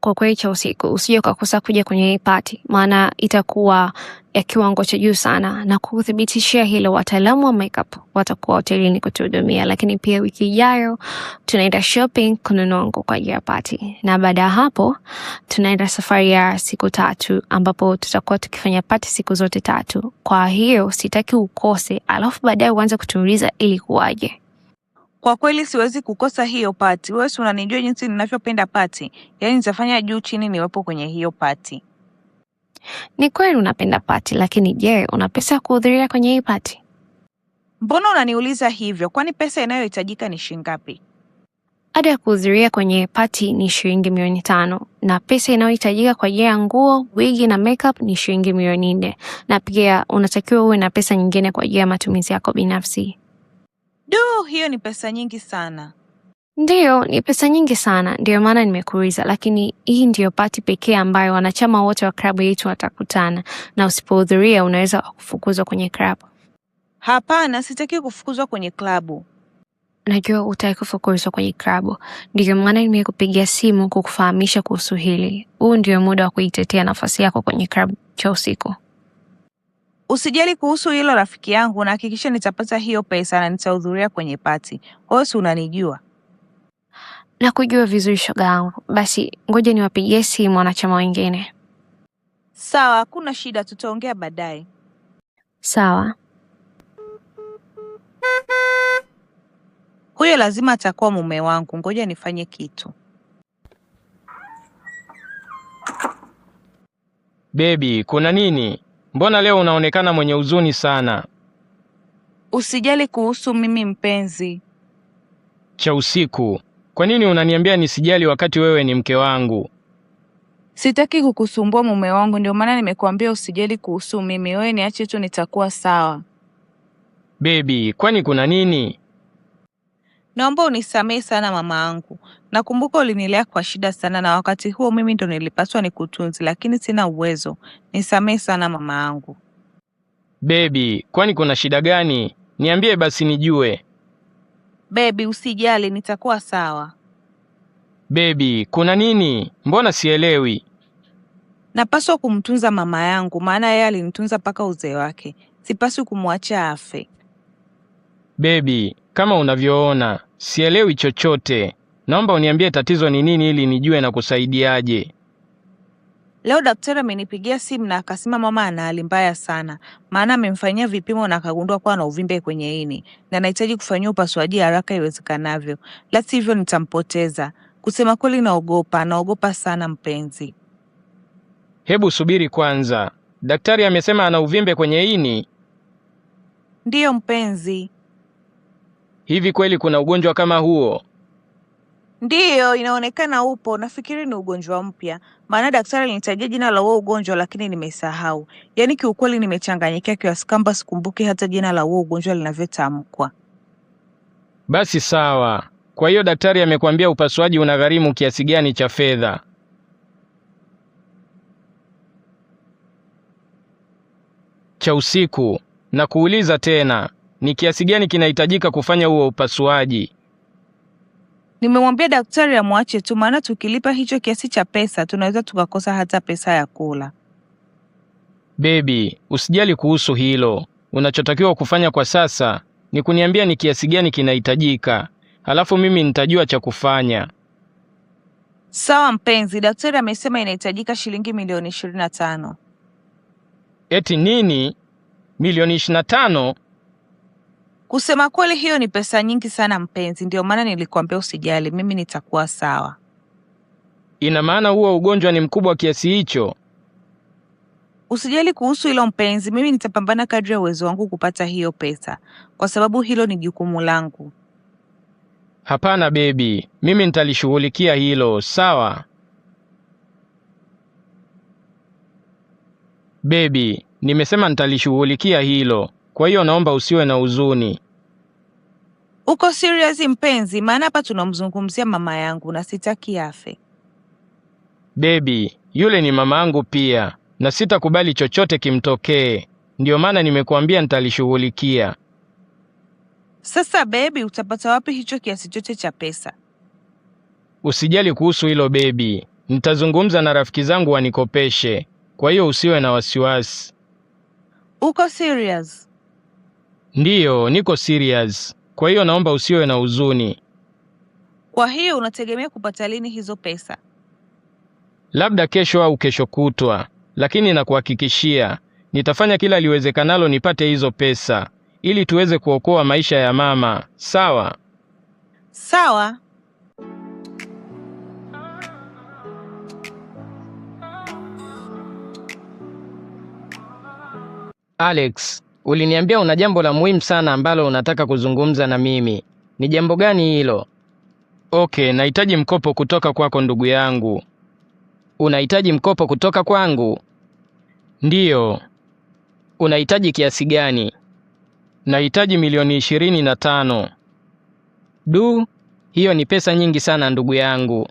kwa kweli cha usiku, usije ukakosa kuja kwenye hii party, maana itakuwa ya kiwango cha juu sana, na kuthibitishia hilo wataalamu wa makeup watakuwa hotelini kutuhudumia. Lakini pia wiki ijayo tunaenda shopping kununua nguo kwa ajili ya party, na baada ya hapo tunaenda safari ya siku 3 ambapo tutakuwa tukifanya party siku zote 3. Kwa hiyo sitaki ukose, alafu baadaye uanze kutuuliza ili kuwaje. Kwa kweli siwezi kukosa hiyo party. Wewe unanijua jinsi ninavyopenda party. Yaani nitafanya juu chini niwepo kwenye hiyo party. Ni kweli unapenda party, lakini je, una pesa kuhudhuria kwenye hii party? Mbona unaniuliza hivyo? Kwani pesa inayohitajika ni shilingi ngapi? Ada ya kuhudhuria kwenye party ni shilingi milioni 5, na pesa inayohitajika kwa ajili ya nguo, wigi na makeup ni shilingi milioni 4, na pia unatakiwa uwe na pesa nyingine kwa ajili ya matumizi yako binafsi. Hiyo ni pesa nyingi sana. Ndiyo, ni pesa nyingi sana, ndio maana nimekuuliza, lakini hii ndio party pekee ambayo wanachama wote wa klabu yetu watakutana, na usipohudhuria unaweza kufukuzwa kwenye klabu. Hapana, sitaki kufukuzwa kwenye klabu. Najua utaki kufukuzwa kwenye klabu, ndio maana nimekupigia simu kukufahamisha kuhusu hili. Huu ndio muda wa kuitetea nafasi yako kwenye klabu cha usiku. Usijali kuhusu hilo rafiki yangu, na hakikisha nitapata hiyo pesa na nitahudhuria kwenye party. Wewe unanijua. Na kujua vizuri shoga yangu. Basi ngoja niwapigie simu wanachama wengine. Sawa, hakuna shida, tutaongea baadaye. Sawa. Huyo lazima atakuwa mume wangu, ngoja nifanye kitu. Baby, kuna nini? Mbona leo unaonekana mwenye huzuni sana? Usijali kuhusu mimi mpenzi. Cha usiku. Kwa nini unaniambia nisijali wakati wewe ni mke wangu? Sitaki kukusumbua mume wangu, ndio maana nimekuambia usijali kuhusu mimi. Wewe niache tu, nitakuwa sawa. Baby, kwani kuna nini? Naomba unisamehe sana mama yangu. Nakumbuka ulinilea kwa shida sana, na wakati huo mimi ndo nilipaswa nikutunze, lakini sina uwezo. Nisamehe sana mama yangu. Baby, kwani kuna shida gani? Niambie basi nijue. Baby, usijali, nitakuwa sawa. Baby, kuna nini? Mbona sielewi? Napaswa kumtunza mama yangu, maana yeye alinitunza mpaka uzee wake. Sipaswi kumwacha afe. Baby, kama unavyoona, sielewi chochote. Naomba uniambie tatizo ni nini ili nijue na kusaidiaje. Leo daktari amenipigia simu na akasema mama ana hali mbaya sana. Maana amemfanyia vipimo na akagundua kuwa na uvimbe kwenye ini na anahitaji kufanyia upasuaji haraka iwezekanavyo. La sivyo nitampoteza. Kusema kweli naogopa sana mpenzi. Hebu subiri kwanza. Daktari amesema ana uvimbe kwenye ini? Ndiyo mpenzi. Hivi kweli kuna ugonjwa kama huo? Ndiyo, inaonekana upo. Nafikiri ni ugonjwa mpya. Maana daktari alinitajia jina la huo ugonjwa lakini nimesahau. Yaani kiukweli nimechanganyikia kiasi kwamba sikumbuki hata jina la huo ugonjwa linavyotamkwa. Basi sawa. Kwa hiyo daktari amekwambia upasuaji unagharimu kiasi gani cha fedha? Cha usiku. Na kuuliza tena, ni kiasi gani kinahitajika kufanya huo upasuaji? Nimemwambia daktari amwache tu, maana tukilipa hicho kiasi cha pesa tunaweza tukakosa hata pesa ya kula. Baby, usijali kuhusu hilo. Unachotakiwa kufanya kwa sasa ni kuniambia ni kiasi gani kinahitajika. Halafu mimi nitajua cha kufanya. Sawa mpenzi, daktari amesema inahitajika shilingi milioni 25. Eti nini? Milioni 25? Kusema kweli hiyo ni pesa nyingi sana mpenzi, ndio maana nilikwambia usijali, mimi nitakuwa sawa. Ina maana huo ugonjwa ni mkubwa kiasi hicho? Usijali kuhusu hilo mpenzi, mimi nitapambana kadri ya uwezo wangu kupata hiyo pesa, kwa sababu hilo ni jukumu langu. Hapana baby, mimi nitalishughulikia hilo, sawa? Baby, nimesema nitalishughulikia hilo, kwa hiyo naomba usiwe na huzuni. Uko serious mpenzi? Maana hapa tunamzungumzia mama yangu na sitaki afe. Baby, yule ni mama yangu pia, na sitakubali chochote kimtokee. Ndio maana nimekuambia nitalishughulikia. Sasa baby, utapata wapi hicho kiasi chote cha pesa? Usijali kuhusu hilo baby. Nitazungumza na rafiki zangu wanikopeshe, kwa hiyo usiwe na wasiwasi. Uko serious? Ndiyo, niko serious. Kwa hiyo naomba usiwe na huzuni. Kwa hiyo unategemea kupata lini hizo pesa? Labda kesho au kesho kutwa, lakini nakuhakikishia nitafanya kila liwezekanalo nipate hizo pesa ili tuweze kuokoa maisha ya mama. Sawa? Sawa. Alex, uliniambia una jambo la muhimu sana ambalo unataka kuzungumza na mimi. Ni jambo gani hilo? Okay, nahitaji mkopo kutoka kwako ndugu yangu. Unahitaji mkopo kutoka kwangu? Ndiyo. Unahitaji kiasi gani? Nahitaji milioni 25. Hiyo ni pesa nyingi sana ndugu yangu.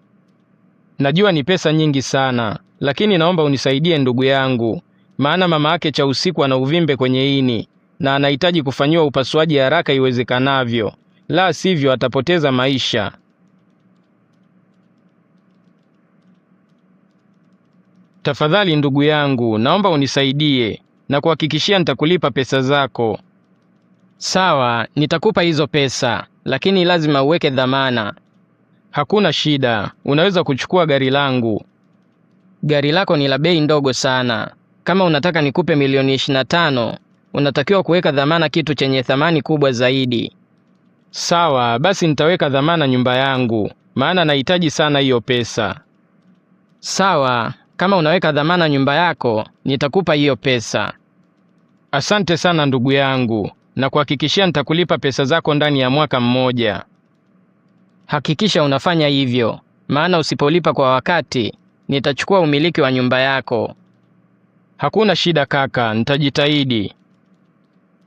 Najua ni pesa nyingi sana, lakini naomba unisaidie ndugu yangu. Maana mama yake cha usiku ana uvimbe kwenye ini na anahitaji kufanyiwa upasuaji haraka iwezekanavyo. La sivyo atapoteza maisha. Tafadhali ndugu yangu, naomba unisaidie na kuhakikishia nitakulipa pesa zako. Sawa, nitakupa hizo pesa, lakini lazima uweke dhamana. Hakuna shida, unaweza kuchukua gari langu. Gari lako ni la bei ndogo sana. Kama unataka nikupe milioni 25, unatakiwa kuweka dhamana kitu chenye thamani kubwa zaidi. Sawa, basi nitaweka dhamana nyumba yangu, maana nahitaji sana hiyo pesa. Sawa, kama unaweka dhamana nyumba yako, nitakupa hiyo pesa. Asante sana ndugu yangu, na kuhakikishia nitakulipa pesa zako ndani ya mwaka mmoja. Hakikisha unafanya hivyo, maana usipolipa kwa wakati, nitachukua umiliki wa nyumba yako. Hakuna shida kaka, nitajitahidi.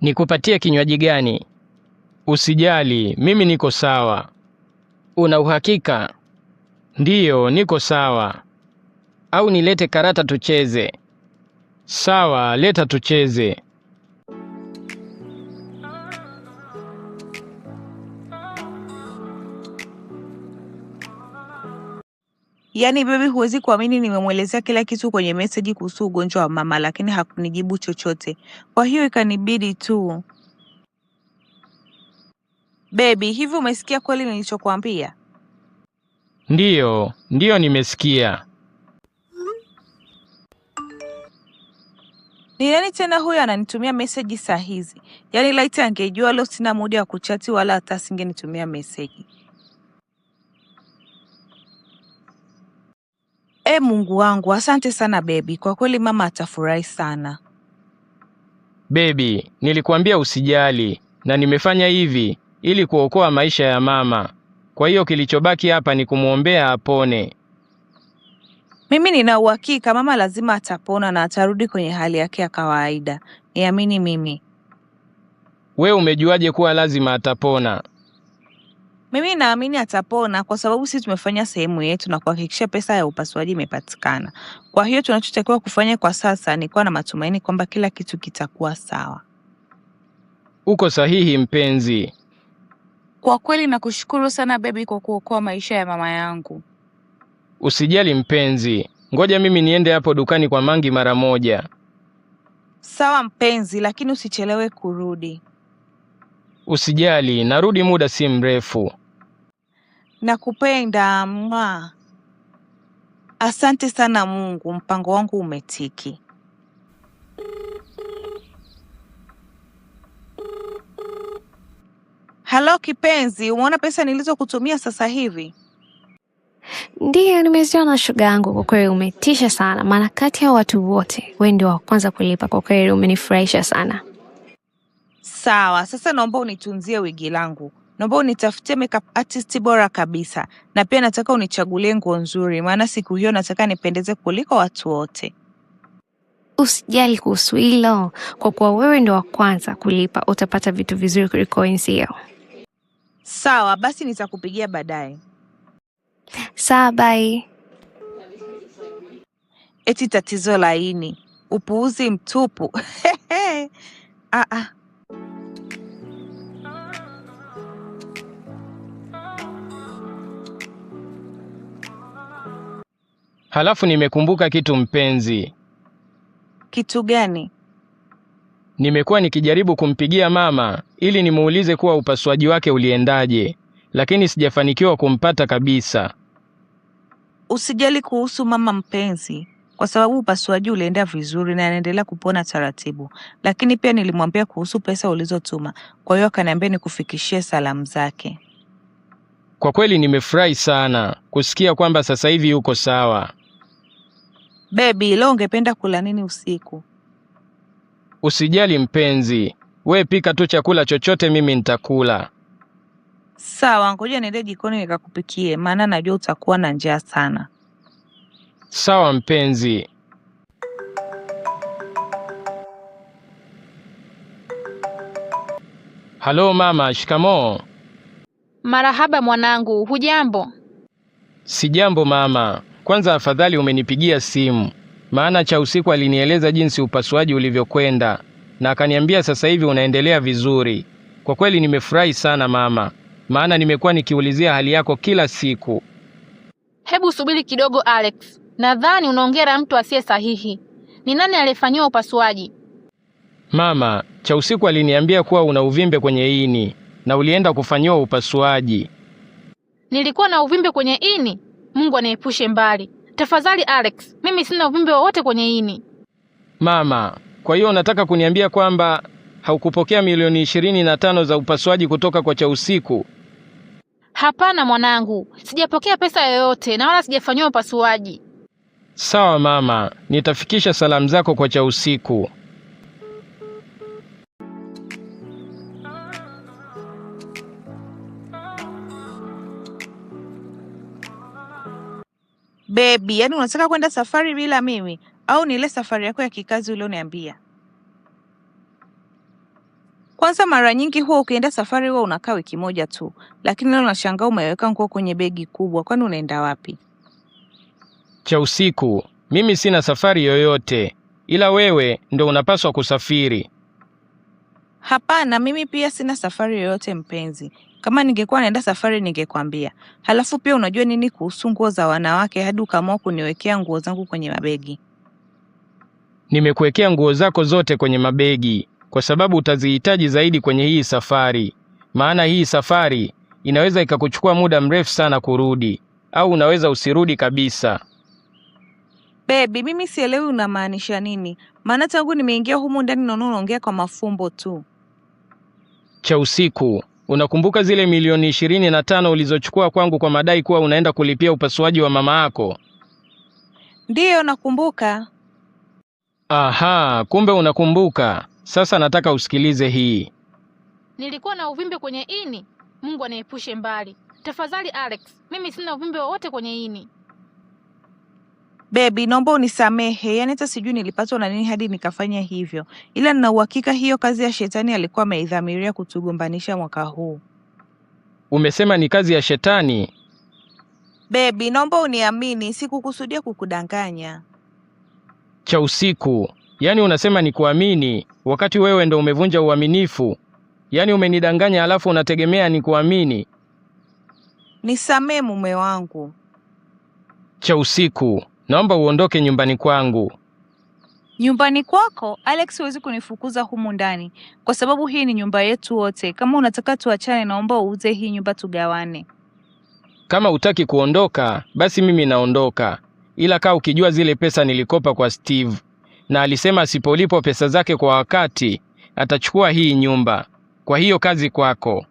Nikupatie kinywaji gani? Usijali, mimi niko sawa. Una uhakika? Ndiyo, niko sawa. Au nilete karata tucheze? Sawa, leta tucheze. Yaani baby, huwezi kuamini nimemwelezea kila kitu kwenye meseji kuhusu ugonjwa wa mama, lakini hakunijibu chochote. Kwa hiyo ikanibidi tu. Baby, hivi umesikia kweli nilichokuambia? Ndiyo nimesikia. Ni nani tena huyo ananitumia meseji saa hizi? Yaani laiti angejua leo sina muda wa kuchati wala hata singenitumia meseji. Mungu wangu, asante sana baby. Kwa kweli mama atafurahi sana. Baby, nilikuambia usijali na nimefanya hivi ili kuokoa maisha ya mama. Kwa hiyo kilichobaki hapa ni kumwombea apone. Mimi nina uhakika mama lazima atapona na atarudi kwenye hali yake ya kawaida. Niamini mimi. We umejuaje kuwa lazima atapona? Mimi naamini atapona kwa sababu sisi tumefanya sehemu yetu na kuhakikisha pesa ya upasuaji imepatikana. Kwa hiyo tunachotakiwa kufanya kwa sasa ni kuwa na matumaini kwamba kila kitu kitakuwa sawa. Uko sahihi mpenzi. Kwa kweli nakushukuru sana baby kwa kuokoa maisha ya mama yangu. Usijali mpenzi. Ngoja mimi niende hapo dukani kwa Mangi mara moja. Sawa mpenzi, lakini usichelewe kurudi. Usijali, narudi muda si mrefu. Nakupenda mwa. Asante sana Mungu, mpango wangu umetiki. Halo kipenzi, umeona pesa nilizokutumia sasa hivi? Ndiyo, nimeziona shoga yangu. Kwa kweli umetisha sana, maana kati ya watu wote wewe ndio wa kwanza kulipa. Kwa kweli umenifurahisha sana. Sawa, sasa naomba unitunzie wigi langu. Naomba unitafutie makeup artist bora kabisa. Na pia nataka unichagulie nguo nzuri, maana siku hiyo nataka nipendeze kuliko watu wote. Usijali kuhusu hilo, kwa kuwa wewe ndio wa kwanza kulipa, utapata vitu vizuri kuliko wenzio. Sawa, basi nitakupigia baadaye. Sawa, bye. Eti tatizo laini, upuuzi mtupu. Halafu nimekumbuka kitu mpenzi. Kitu gani? Nimekuwa nikijaribu kumpigia mama ili nimuulize kuwa upasuaji wake uliendaje, lakini sijafanikiwa kumpata kabisa. Usijali kuhusu mama mpenzi, kwa sababu upasuaji ulienda vizuri na anaendelea kupona taratibu. Lakini pia nilimwambia kuhusu pesa ulizotuma, kwa hiyo akaniambia nikufikishie salamu zake. Kwa kweli nimefurahi sana kusikia kwamba sasa hivi yuko sawa. Baby, leo ungependa kula nini usiku? Usijali mpenzi, we pika tu chakula chochote mimi nitakula. Sawa, ngoja niende jikoni nikakupikie, maana najua utakuwa na njaa sana. Sawa mpenzi. Halo mama, shikamoo. Marahaba mwanangu, hujambo? Sijambo mama. Kwanza afadhali umenipigia simu, maana cha usiku alinieleza jinsi upasuaji ulivyokwenda na akaniambia sasa hivi unaendelea vizuri. Kwa kweli nimefurahi sana mama, maana nimekuwa nikiulizia hali yako kila siku. Hebu subiri kidogo Alex. Nadhani unaongea na mtu asiye sahihi. Ni nani aliyefanyiwa upasuaji? Mama, cha usiku aliniambia kuwa una uvimbe kwenye ini na ulienda kufanyiwa upasuaji. Nilikuwa na uvimbe kwenye ini? Mungu aniepushe mbali. Tafadhali Alex, mimi sina uvimbe wowote kwenye ini. Mama, kwa hiyo unataka kuniambia kwamba haukupokea milioni 25 za upasuaji kutoka kwa cha usiku? Hapana mwanangu, sijapokea pesa yoyote na wala sijafanyiwa upasuaji. Sawa mama, nitafikisha salamu zako kwa cha usiku. Baby, yani unataka kwenda safari bila mimi au ni ile safari yako ya kikazi ulioniambia? Kwanza mara nyingi huwa ukienda safari huwa unakaa wiki moja tu, lakini leo nashangaa umeweka nguo kwenye begi kubwa. Kwani unaenda wapi? Cha usiku, mimi sina safari yoyote, ila wewe ndo unapaswa kusafiri. Hapana, mimi pia sina safari yoyote mpenzi. Kama ningekuwa naenda safari ningekwambia. Halafu pia unajua nini kuhusu nguo za wanawake hadi ukaamua kuniwekea nguo zangu kwenye mabegi? Nimekuwekea nguo zako zote kwenye mabegi kwa sababu utazihitaji zaidi kwenye hii safari. Maana hii safari inaweza ikakuchukua muda mrefu sana kurudi, au unaweza usirudi kabisa. Baby, mimi sielewi unamaanisha nini. Maana tangu nimeingia humu ndani naona unaongea kwa mafumbo tu. Cha usiku, unakumbuka zile milioni 25 ulizochukua kwangu kwa madai kuwa unaenda kulipia upasuaji wa mama yako? Ndiyo, nakumbuka. Aha, kumbe unakumbuka. Sasa nataka usikilize hii. Nilikuwa na uvimbe kwenye ini? Mungu aniepushe mbali. Tafadhali Alex, mimi sina uvimbe wowote kwenye ini. Baby, naomba unisamehe. Yaani hata sijui nilipatwa na nini hadi nikafanya hivyo. Ila nina uhakika hiyo kazi ya shetani alikuwa ameidhamiria kutugombanisha mwaka huu. Umesema ni kazi ya shetani? Baby, naomba uniamini, sikukusudia kukudanganya. Cha usiku, yaani unasema ni kuamini wakati wewe ndo umevunja uaminifu? Yaani umenidanganya alafu unategemea ni kuamini? Nisamee mume wangu. Cha usiku, naomba uondoke nyumbani kwangu. Nyumbani kwako? Alex, huwezi kunifukuza humu ndani kwa sababu hii ni nyumba yetu wote. Kama unataka tuachane, naomba uuze hii nyumba tugawane. Kama hutaki kuondoka, basi mimi naondoka. Ila kaa ukijua zile pesa nilikopa kwa Steve, na alisema asipolipwa pesa zake kwa wakati atachukua hii nyumba. Kwa hiyo kazi kwako.